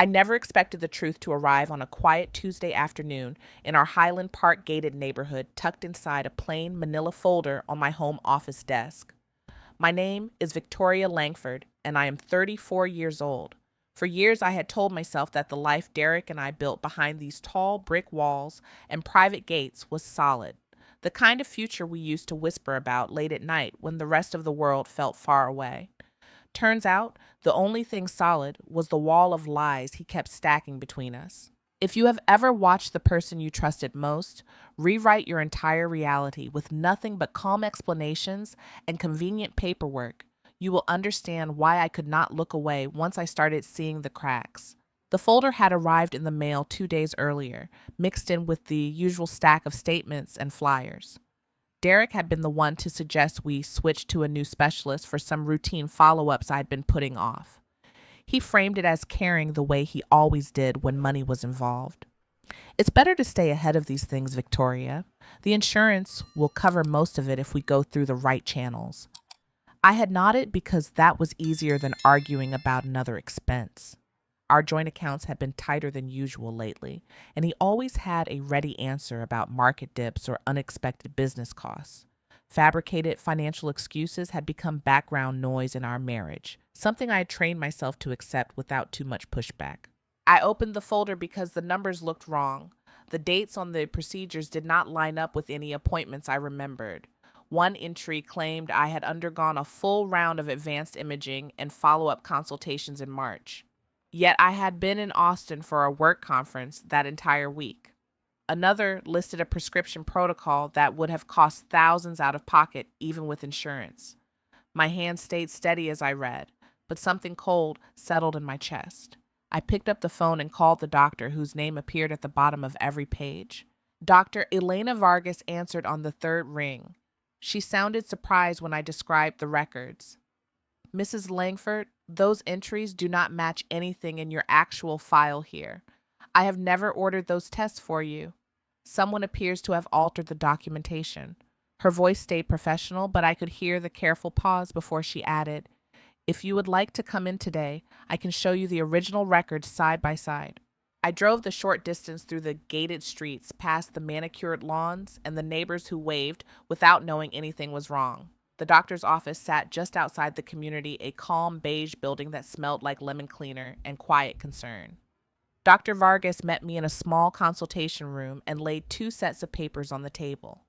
I never expected the truth to arrive on a quiet Tuesday afternoon in our Highland Park gated neighborhood, tucked inside a plain manila folder on my home office desk. My name is Victoria Langford, and I am 34 years old. For years, I had told myself that the life Derek and I built behind these tall brick walls and private gates was solid, the kind of future we used to whisper about late at night when the rest of the world felt far away. Turns out, the only thing solid was the wall of lies he kept stacking between us. If you have ever watched the person you trusted most rewrite your entire reality with nothing but calm explanations and convenient paperwork, you will understand why I could not look away once I started seeing the cracks. The folder had arrived in the mail 2 days earlier, mixed in with the usual stack of statements and flyers. Derek had been the one to suggest we switch to a new specialist for some routine follow ups I'd been putting off. He framed it as caring the way he always did when money was involved. It's better to stay ahead of these things, Victoria. The insurance will cover most of it if we go through the right channels. I had nodded because that was easier than arguing about another expense. Our joint accounts had been tighter than usual lately, and he always had a ready answer about market dips or unexpected business costs. Fabricated financial excuses had become background noise in our marriage, something I had trained myself to accept without too much pushback. I opened the folder because the numbers looked wrong. The dates on the procedures did not line up with any appointments I remembered. One entry claimed I had undergone a full round of advanced imaging and follow up consultations in March. Yet I had been in Austin for a work conference that entire week. Another listed a prescription protocol that would have cost thousands out of pocket, even with insurance. My hand stayed steady as I read, but something cold settled in my chest. I picked up the phone and called the doctor, whose name appeared at the bottom of every page. Dr. Elena Vargas answered on the third ring. She sounded surprised when I described the records. Mrs. Langford, those entries do not match anything in your actual file here. I have never ordered those tests for you. Someone appears to have altered the documentation. Her voice stayed professional, but I could hear the careful pause before she added, "If you would like to come in today, I can show you the original records side by side." I drove the short distance through the gated streets, past the manicured lawns and the neighbors who waved without knowing anything was wrong. The doctor's office sat just outside the community, a calm beige building that smelled like lemon cleaner and quiet concern. Dr. Vargas met me in a small consultation room and laid two sets of papers on the table.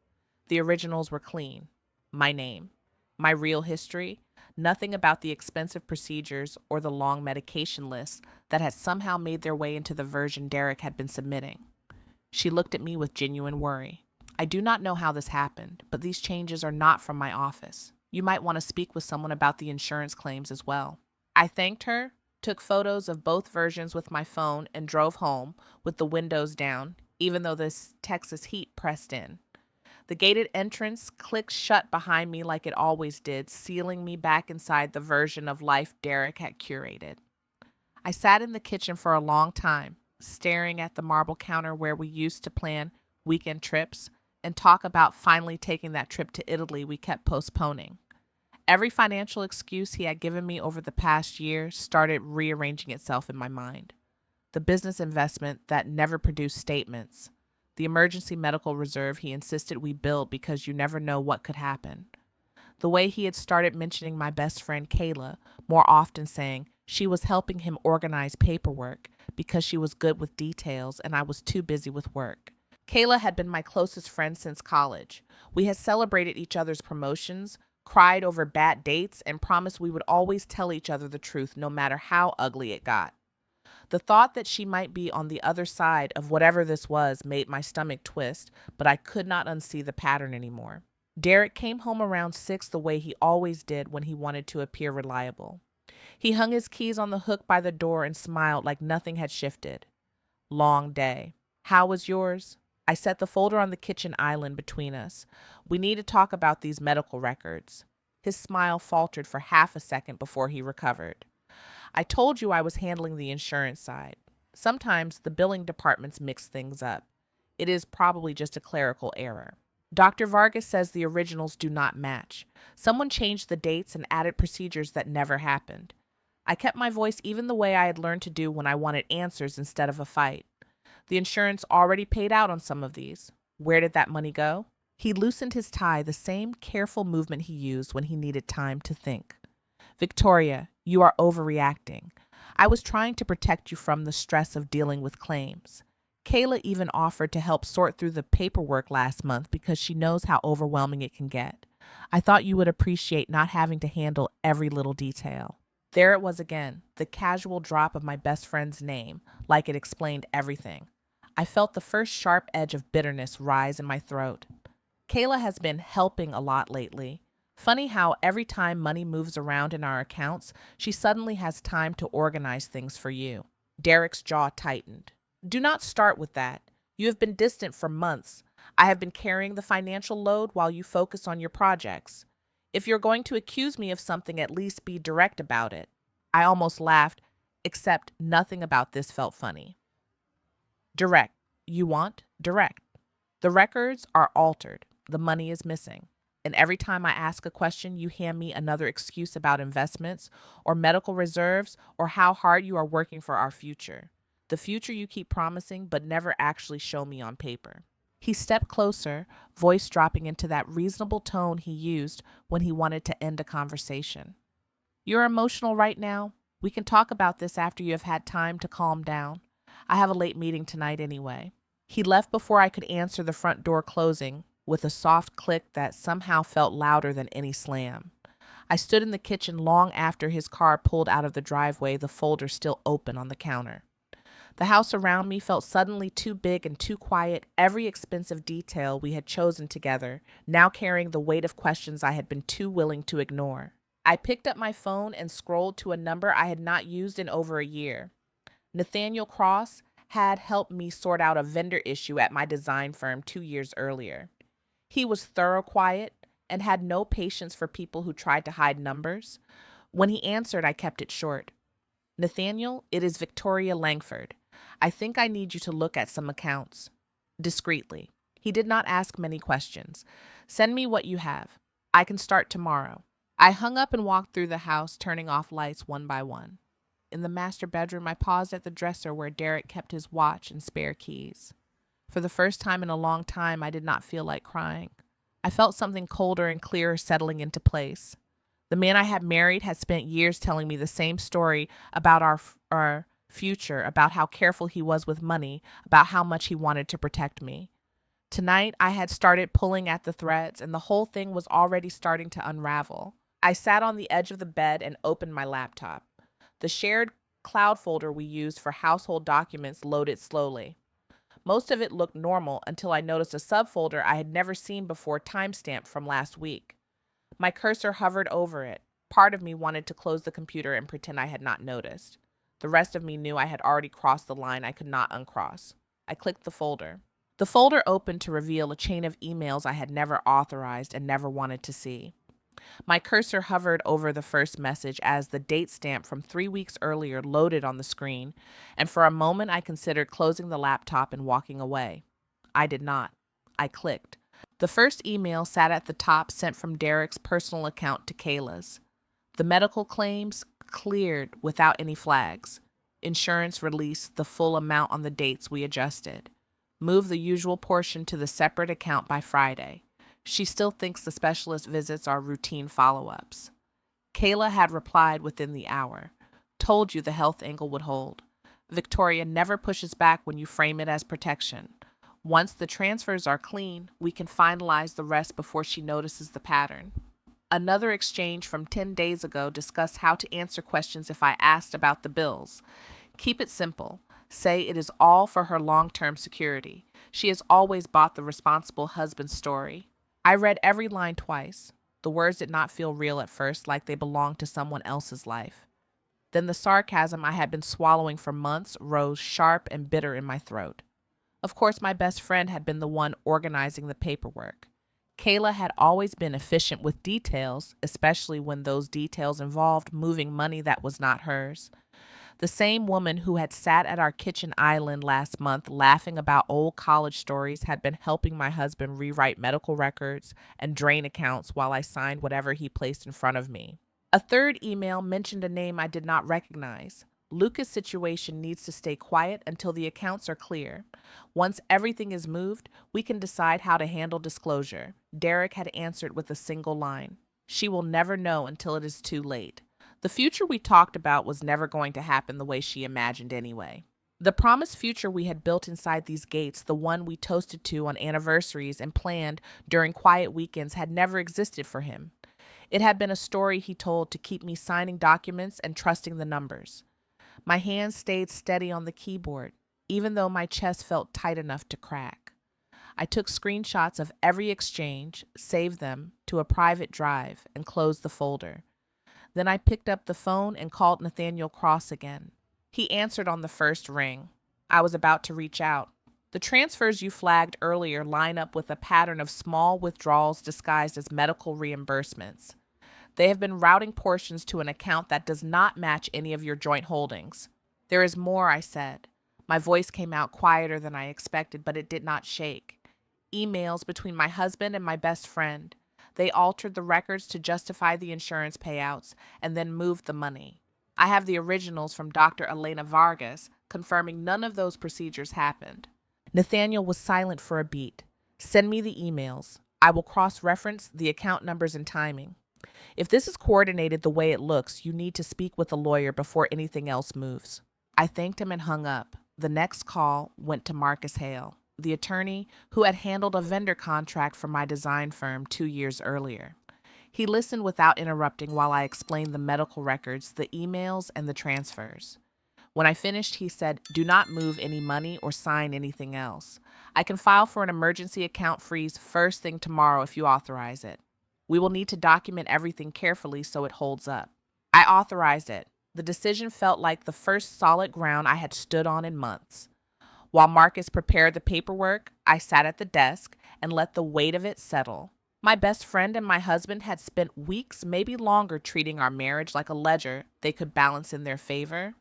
The originals were clean. My name, my real history, nothing about the expensive procedures or the long medication lists that had somehow made their way into the version Derek had been submitting. She looked at me with genuine worry. "I do not know how this happened, but these changes are not from my office. You might want to speak with someone about the insurance claims as well." I thanked her, took photos of both versions with my phone, and drove home with the windows down, even though this Texas heat pressed in. The gated entrance clicked shut behind me like it always did, sealing me back inside the version of life Derek had curated. I sat in the kitchen for a long time, staring at the marble counter where we used to plan weekend trips and talk about finally taking that trip to Italy we kept postponing. Every financial excuse he had given me over the past year started rearranging itself in my mind. The business investment that never produced statements, the emergency medical reserve he insisted we build because you never know what could happen. The way he had started mentioning my best friend Kayla, more often saying she was helping him organize paperwork because she was good with details and I was too busy with work. Kayla had been my closest friend since college. We had celebrated each other's promotions, cried over bad dates, and promised we would always tell each other the truth no matter how ugly it got. The thought that she might be on the other side of whatever this was made my stomach twist, but I could not unsee the pattern anymore. Derek came home around 6 the way he always did when he wanted to appear reliable. He hung his keys on the hook by the door and smiled like nothing had shifted. "Long day. How was yours?" I set the folder on the kitchen island between us. "We need to talk about these medical records." His smile faltered for half a second before he recovered. "I told you I was handling the insurance side. Sometimes the billing departments mix things up. It is probably just a clerical error. Dr. Vargas says the originals do not match. Someone changed the dates and added procedures that never happened. I kept my voice even the way I had learned to do when I wanted answers instead of a fight. The insurance already paid out on some of these. Where did that money go? He loosened his tie, the same careful movement he used when he needed time to think. Victoria, you are overreacting. I was trying to protect you from the stress of dealing with claims. Kayla even offered to help sort through the paperwork last month because she knows how overwhelming it can get. I thought you would appreciate not having to handle every little detail. There it was again, the casual drop of my best friend's name, like it explained everything. I felt the first sharp edge of bitterness rise in my throat. Kayla has been helping a lot lately. Funny how every time money moves around in our accounts, she suddenly has time to organize things for you. Derek's jaw tightened. Do not start with that. You have been distant for months. I have been carrying the financial load while you focus on your projects. If you're going to accuse me of something, at least be direct about it. I almost laughed, except nothing about this felt funny. Direct. You want? Direct. The records are altered. The money is missing. And every time I ask a question, you hand me another excuse about investments or medical reserves or how hard you are working for our future. The future you keep promising but never actually show me on paper. He stepped closer, voice dropping into that reasonable tone he used when he wanted to end a conversation. You're emotional right now. We can talk about this after you have had time to calm down. I have a late meeting tonight anyway. He left before I could answer the front door closing, with a soft click that somehow felt louder than any slam. I stood in the kitchen long after his car pulled out of the driveway, the folder still open on the counter. The house around me felt suddenly too big and too quiet, every expensive detail we had chosen together, now carrying the weight of questions I had been too willing to ignore. I picked up my phone and scrolled to a number I had not used in over a year. Nathaniel Cross had helped me sort out a vendor issue at my design firm 2 years earlier. He was thorough, quiet, and had no patience for people who tried to hide numbers. When he answered, I kept it short. Nathaniel, it is Victoria Langford. I think I need you to look at some accounts. Discreetly. He did not ask many questions. Send me what you have. I can start tomorrow. I hung up and walked through the house, turning off lights one by one. In the master bedroom, I paused at the dresser where Derek kept his watch and spare keys. For the first time in a long time, I did not feel like crying. I felt something colder and clearer settling into place. The man I had married had spent years telling me the same story about our future, about how careful he was with money, about how much he wanted to protect me. Tonight, I had started pulling at the threads, and the whole thing was already starting to unravel. I sat on the edge of the bed and opened my laptop. The shared cloud folder we used for household documents loaded slowly. Most of it looked normal until I noticed a subfolder I had never seen before, timestamped from last week. My cursor hovered over it. Part of me wanted to close the computer and pretend I had not noticed. The rest of me knew I had already crossed the line I could not uncross. I clicked the folder. The folder opened to reveal a chain of emails I had never authorized and never wanted to see. My cursor hovered over the first message as the date stamp from 3 weeks earlier loaded on the screen, and for a moment I considered closing the laptop and walking away. I did not. I clicked. The first email sat at the top, sent from Derek's personal account to Kayla's. The medical claims cleared without any flags. Insurance released the full amount on the dates we adjusted. Move the usual portion to the separate account by Friday. She still thinks the specialist visits are routine follow-ups. Kayla had replied within the hour. Told you the health angle would hold. Victoria never pushes back when you frame it as protection. Once the transfers are clean, we can finalize the rest before she notices the pattern. Another exchange from 10 days ago discussed how to answer questions if I asked about the bills. Keep it simple. Say it is all for her long-term security. She has always bought the responsible husband story. I read every line twice. The words did not feel real at first, like they belonged to someone else's life. Then the sarcasm I had been swallowing for months rose sharp and bitter in my throat. Of course, my best friend had been the one organizing the paperwork. Kayla had always been efficient with details, especially when those details involved moving money that was not hers. The same woman who had sat at our kitchen island last month laughing about old college stories had been helping my husband rewrite medical records and drain accounts while I signed whatever he placed in front of me. A third email mentioned a name I did not recognize. Lucas' situation needs to stay quiet until the accounts are clear. Once everything is moved, we can decide how to handle disclosure. Derek had answered with a single line. She will never know until it is too late. The future we talked about was never going to happen the way she imagined anyway. The promised future we had built inside these gates, the one we toasted to on anniversaries and planned during quiet weekends, had never existed for him. It had been a story he told to keep me signing documents and trusting the numbers. My hands stayed steady on the keyboard, even though my chest felt tight enough to crack. I took screenshots of every exchange, saved them to a private drive, and closed the folder. Then I picked up the phone and called Nathaniel Cross again. He answered on the first ring. I was about to reach out. The transfers you flagged earlier line up with a pattern of small withdrawals disguised as medical reimbursements. They have been routing portions to an account that does not match any of your joint holdings. There is more, I said. My voice came out quieter than I expected, but it did not shake. Emails between my husband and my best friend. They altered the records to justify the insurance payouts and then moved the money. I have the originals from Dr. Elena Vargas confirming none of those procedures happened. Nathaniel was silent for a beat. Send me the emails. I will cross-reference the account numbers and timing. If this is coordinated the way it looks, you need to speak with a lawyer before anything else moves. I thanked him and hung up. The next call went to Marcus Hale, the attorney who had handled a vendor contract for my design firm 2 years earlier. He listened without interrupting while I explained the medical records, the emails, and the transfers. When I finished, he said, "Do not move any money or sign anything else. I can file for an emergency account freeze first thing tomorrow if you authorize it. We will need to document everything carefully so it holds up." I authorized it. The decision felt like the first solid ground I had stood on in months. While Marcus prepared the paperwork, I sat at the desk and let the weight of it settle. My best friend and my husband had spent weeks, maybe longer, treating our marriage like a ledger they could balance in their favor.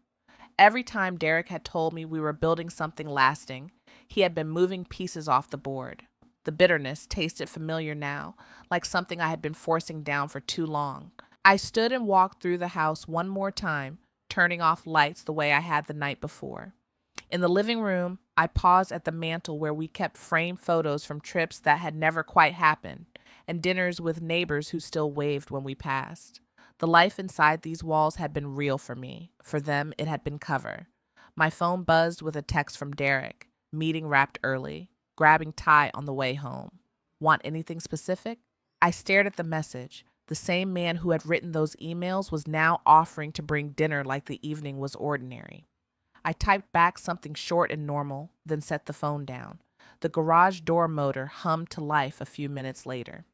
Every time Derek had told me we were building something lasting, he had been moving pieces off the board. The bitterness tasted familiar now, like something I had been forcing down for too long. I stood and walked through the house one more time, turning off lights the way I had the night before. In the living room, I paused at the mantel where we kept framed photos from trips that had never quite happened, and dinners with neighbors who still waved when we passed. The life inside these walls had been real for me. For them, it had been cover. My phone buzzed with a text from Derek. Meeting wrapped early. Grabbing Ty on the way home. Want anything specific? I stared at the message. The same man who had written those emails was now offering to bring dinner like the evening was ordinary. I typed back something short and normal, then set the phone down. The garage door motor hummed to life a few minutes later.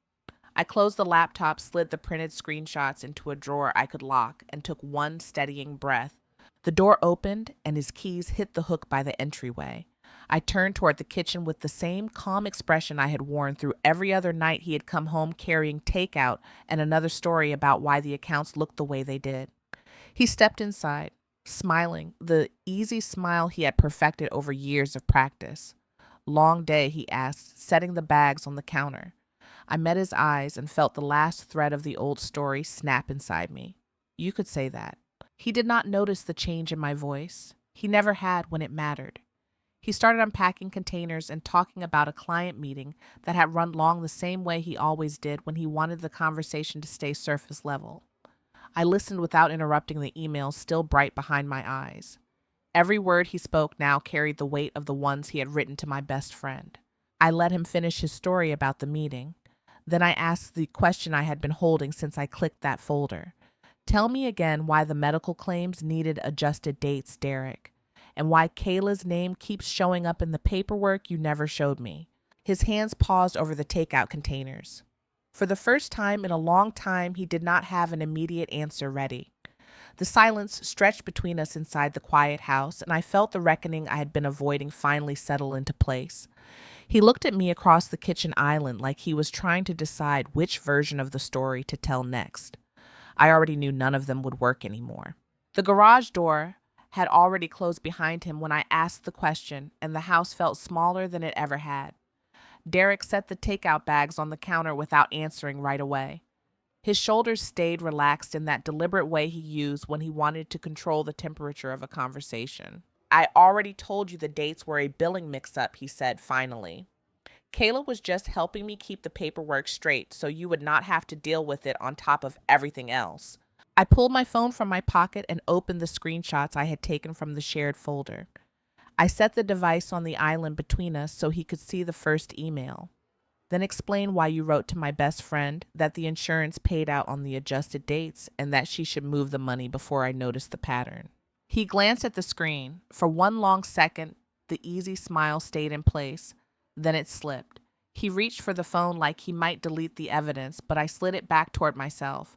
I closed the laptop, slid the printed screenshots into a drawer I could lock, and took one steadying breath. The door opened, and his keys hit the hook by the entryway. I turned toward the kitchen with the same calm expression I had worn through every other night he had come home carrying takeout and another story about why the accounts looked the way they did. He stepped inside, smiling, the easy smile he had perfected over years of practice. "Long day," he asked, setting the bags on the counter. I met his eyes and felt the last thread of the old story snap inside me. You could say that. He did not notice the change in my voice. He never had when it mattered. He started unpacking containers and talking about a client meeting that had run long the same way he always did when he wanted the conversation to stay surface level. I listened without interrupting the email still bright behind my eyes. Every word he spoke now carried the weight of the ones he had written to my best friend. I let him finish his story about the meeting. Then I asked the question I had been holding since I clicked that folder. "Tell me again why the medical claims needed adjusted dates, Derek, and why Kayla's name keeps showing up in the paperwork you never showed me." His hands paused over the takeout containers. For the first time in a long time, he did not have an immediate answer ready. The silence stretched between us inside the quiet house, and I felt the reckoning I had been avoiding finally settle into place. He looked at me across the kitchen island like he was trying to decide which version of the story to tell next. I already knew none of them would work anymore. The garage door had already closed behind him when I asked the question, and the house felt smaller than it ever had. Derek set the takeout bags on the counter without answering right away. His shoulders stayed relaxed in that deliberate way he used when he wanted to control the temperature of a conversation. I already told you the dates were a billing mix up, he said finally. Kayla was just helping me keep the paperwork straight so you would not have to deal with it on top of everything else. I pulled my phone from my pocket and opened the screenshots I had taken from the shared folder. I set the device on the island between us so he could see the first email. Then explain why you wrote to my best friend that the insurance paid out on the adjusted dates and that she should move the money before I noticed the pattern. He glanced at the screen. For one long second, the easy smile stayed in place. Then it slipped. He reached for the phone like he might delete the evidence, but I slid it back toward myself.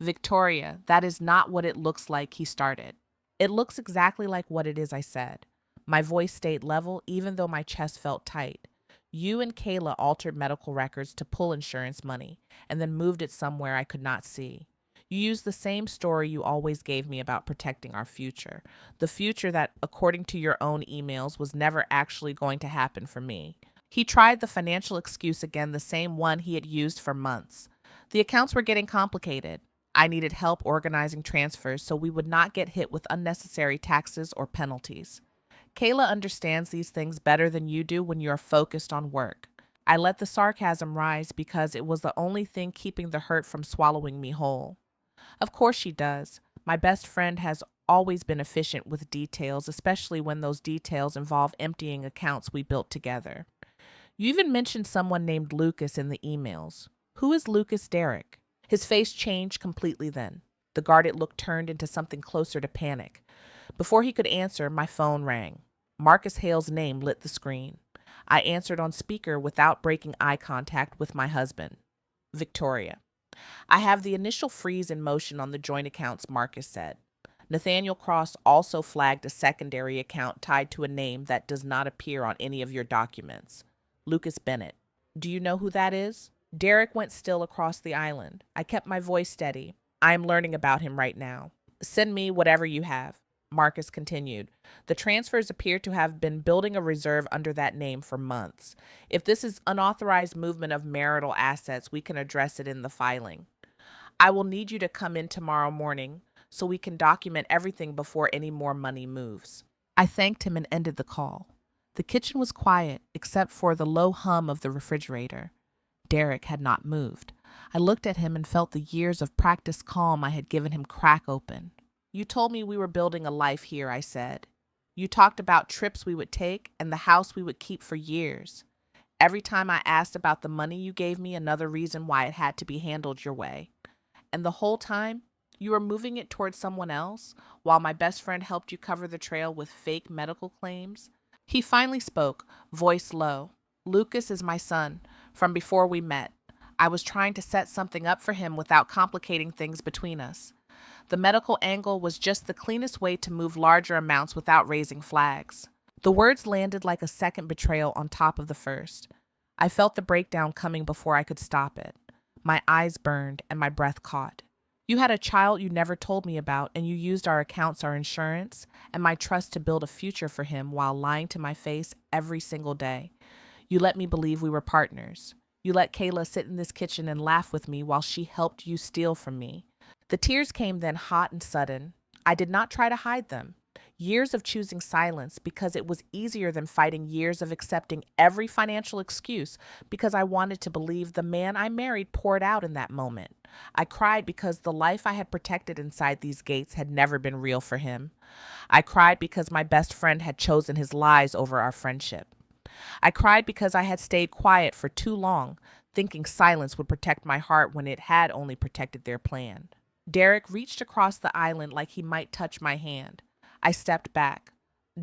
Victoria, that is not what it looks like, he started. It looks exactly like what it is, I said. My voice stayed level even though my chest felt tight. You and Kayla altered medical records to pull insurance money and then moved it somewhere I could not see. You used the same story you always gave me about protecting our future. The future that, according to your own emails, was never actually going to happen for me. He tried the financial excuse again, the same one he had used for months. The accounts were getting complicated. I needed help organizing transfers so we would not get hit with unnecessary taxes or penalties. Kayla understands these things better than you do when you are focused on work. I let the sarcasm rise because it was the only thing keeping the hurt from swallowing me whole. Of course she does. My best friend has always been efficient with details, especially when those details involve emptying accounts we built together. You even mentioned someone named Lucas in the emails. Who is Lucas Derrick? His face changed completely then. The guarded look turned into something closer to panic. Before he could answer, my phone rang. Marcus Hale's name lit the screen. I answered on speaker without breaking eye contact with my husband. Victoria. I have the initial freeze in motion on the joint accounts, Marcus said. Nathaniel Cross also flagged a secondary account tied to a name that does not appear on any of your documents. Lucas Bennett. Do you know who that is? Derek went still across the island. I kept my voice steady. I am learning about him right now. Send me whatever you have. Marcus continued. The transfers appear to have been building a reserve under that name for months. If this is unauthorized movement of marital assets, we can address it in the filing. I will need you to come in tomorrow morning so we can document everything before any more money moves. I thanked him and ended the call. The kitchen was quiet except for the low hum of the refrigerator. Derek had not moved. I looked at him and felt the years of practiced calm I had given him crack open. You told me we were building a life here, I said. You talked about trips we would take and the house we would keep for years. Every time I asked about the money, you gave me another reason why it had to be handled your way. And the whole time, you were moving it towards someone else, while my best friend helped you cover the trail with fake medical claims. He finally spoke, voice low. Lucas is my son, from before we met. I was trying to set something up for him without complicating things between us. The medical angle was just the cleanest way to move larger amounts without raising flags. The words landed like a second betrayal on top of the first. I felt the breakdown coming before I could stop it. My eyes burned and my breath caught. You had a child you never told me about, and you used our accounts, our insurance, and my trust to build a future for him while lying to my face every single day. You let me believe we were partners. You let Kayla sit in this kitchen and laugh with me while she helped you steal from me. The tears came then hot and sudden. I did not try to hide them. Years of choosing silence because it was easier than fighting years of accepting every financial excuse because I wanted to believe the man I married poured out in that moment. I cried because the life I had protected inside these gates had never been real for him. I cried because my best friend had chosen his lies over our friendship. I cried because I had stayed quiet for too long, thinking silence would protect my heart when it had only protected their plan. Derek reached across the island like he might touch my hand. I stepped back.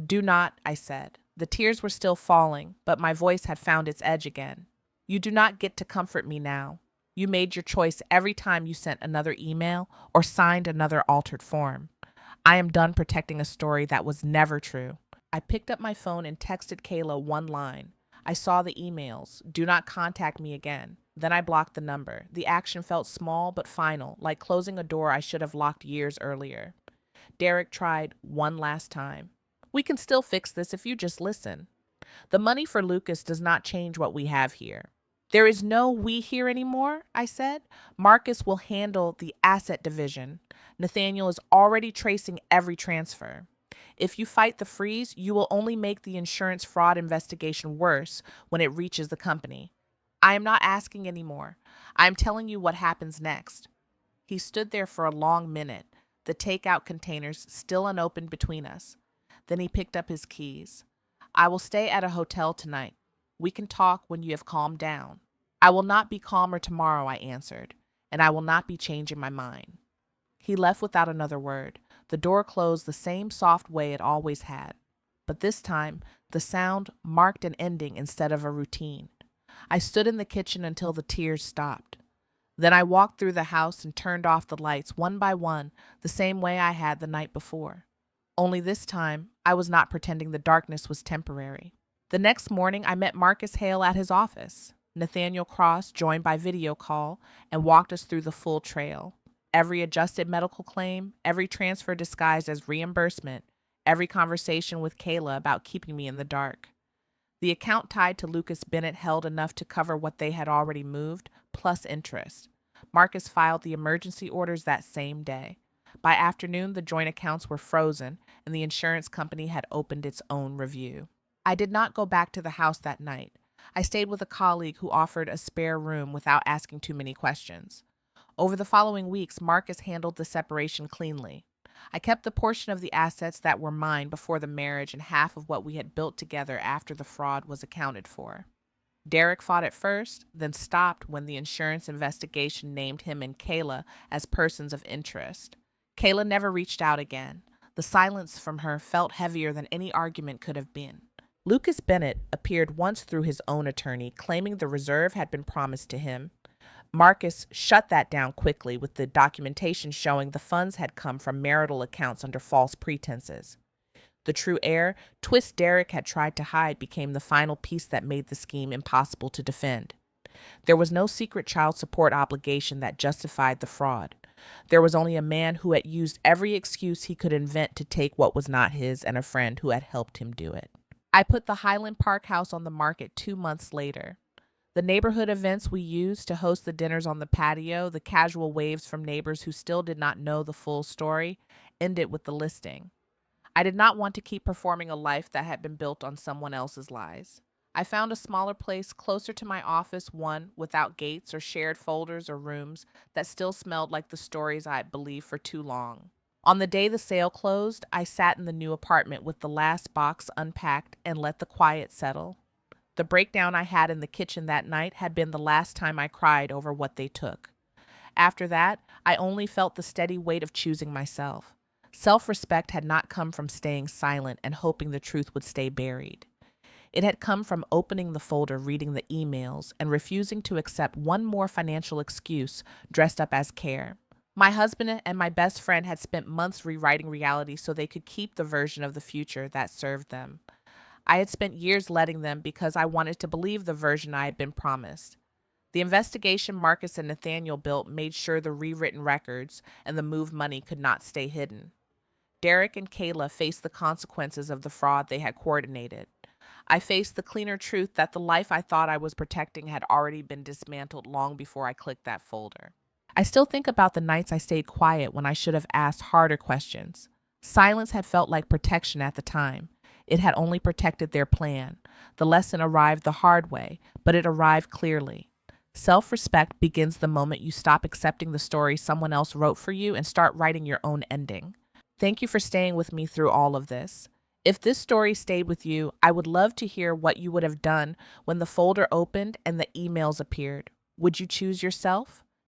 Do not, I said. The tears were still falling, but my voice had found its edge again. You do not get to comfort me now. You made your choice every time you sent another email or signed another altered form. I am done protecting a story that was never true. I picked up my phone and texted Kayla one line. I saw the emails. Do not contact me again. Then I blocked the number. The action felt small but final, like closing a door I should have locked years earlier. Derek tried one last time. We can still fix this if you just listen. The money for Lucas does not change what we have here. There is no we here anymore, I said. Marcus will handle the asset division. Nathaniel is already tracing every transfer. If you fight the freeze, you will only make the insurance fraud investigation worse when it reaches the company. I am not asking anymore. I am telling you what happens next. He stood there for a long minute, the takeout containers still unopened between us. Then he picked up his keys. I will stay at a hotel tonight. We can talk when you have calmed down. I will not be calmer tomorrow, I answered, and I will not be changing my mind. He left without another word. The door closed the same soft way it always had. But this time, the sound marked an ending instead of a routine. I stood in the kitchen until the tears stopped. Then I walked through the house and turned off the lights one by one, the same way I had the night before. Only this time, I was not pretending the darkness was temporary. The next morning, I met Marcus Hale at his office. Nathaniel Cross joined by video call and walked us through the full trail. Every adjusted medical claim, every transfer disguised as reimbursement, every conversation with Kayla about keeping me in the dark. The account tied to Lucas Bennett held enough to cover what they had already moved, plus interest. Marcus filed the emergency orders that same day. By afternoon, the joint accounts were frozen, and the insurance company had opened its own review. I did not go back to the house that night. I stayed with a colleague who offered a spare room without asking too many questions. Over the following weeks, Marcus handled the separation cleanly. I kept the portion of the assets that were mine before the marriage and half of what we had built together after the fraud was accounted for. Derek fought at first, then stopped when the insurance investigation named him and Kayla as persons of interest. Kayla never reached out again. The silence from her felt heavier than any argument could have been. Lucas Bennett appeared once through his own attorney, claiming the reserve had been promised to him. Marcus shut that down quickly with the documentation showing the funds had come from marital accounts under false pretenses. The true heir, twist Derek had tried to hide, became the final piece that made the scheme impossible to defend. There was no secret child support obligation that justified the fraud. There was only a man who had used every excuse he could invent to take what was not his and a friend who had helped him do it. I put the Highland Park house on the market 2 months later. The neighborhood events we used to host the dinners on the patio, the casual waves from neighbors who still did not know the full story, ended with the listing. I did not want to keep performing a life that had been built on someone else's lies. I found a smaller place closer to my office, one without gates or shared folders or rooms that still smelled like the stories I had believed for too long. On the day the sale closed, I sat in the new apartment with the last box unpacked and let the quiet settle. The breakdown I had in the kitchen that night had been the last time I cried over what they took. After that, I only felt the steady weight of choosing myself. Self-respect had not come from staying silent and hoping the truth would stay buried. It had come from opening the folder, reading the emails, and refusing to accept one more financial excuse dressed up as care. My husband and my best friend had spent months rewriting reality so they could keep the version of the future that served them. I had spent years letting them because I wanted to believe the version I had been promised. The investigation Marcus and Nathaniel built made sure the rewritten records and the moved money could not stay hidden. Derek and Kayla faced the consequences of the fraud they had coordinated. I faced the cleaner truth that the life I thought I was protecting had already been dismantled long before I clicked that folder. I still think about the nights I stayed quiet when I should have asked harder questions. Silence had felt like protection at the time. It had only protected their plan. The lesson arrived the hard way, but it arrived clearly. Self-respect begins the moment you stop accepting the story someone else wrote for you and start writing your own ending. Thank you for staying with me through all of this. If this story stayed with you, I would love to hear what you would have done when the folder opened and the emails appeared. Would you choose yourself?